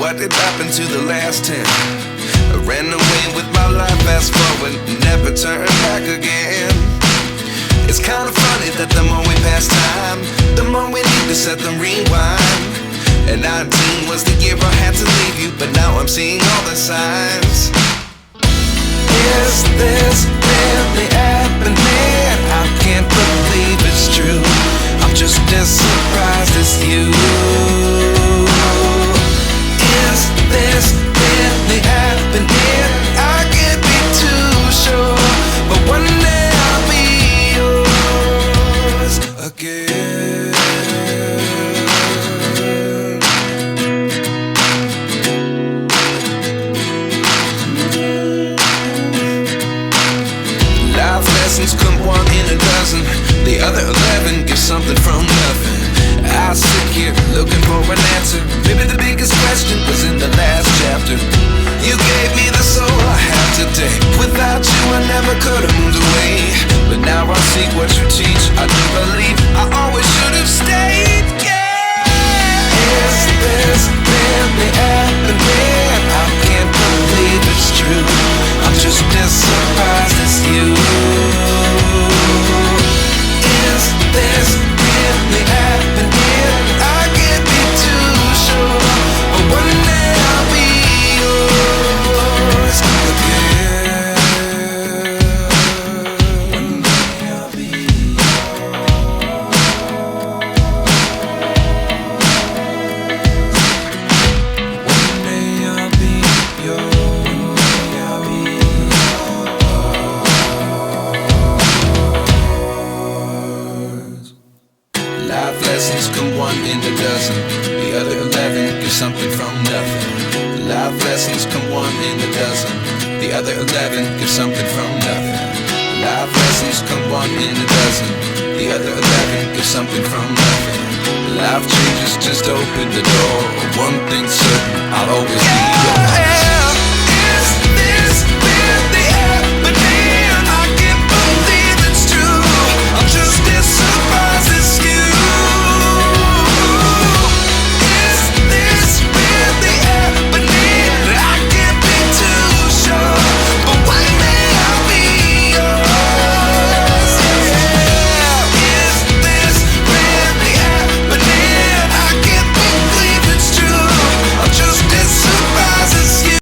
what did happen to the last 10? I ran away with my life, fast forward, never turn back again. It's kinda funny that the more we pass time, the more we need to set the rewind. And 19 was the year I had to leave you, but now I'm seeing all the signs. Is this really happening? I can't believe it's true. I'm just as surprised as you. Is this really happening? I can't be too sure, but one day I'll be yours again. Life lessons come one in a dozen. The other 11 give something from nothing. I sit here looking for an answer. Maybe the biggest question was in the last chapter. You gave me the soul I have today. Without you I never could have moved away. But now I see what you teach. I do believe I always should have stayed. Yeah. Is this really happening? I can't believe it's true. I'm just as surprised as you. Is this really happening? I can't be too sure, but one day I'll be yours again. One day I'll be One day I'll be yours. I'll be yours. Life lessons come one in a dozen. The other 11 give something from nothing. Life lessons come one in a dozen. The other 11 give something from nothing. Life lessons come one in a dozen. The other 11 give something from nothing. Life changes just open the door. One thing's certain, I'll always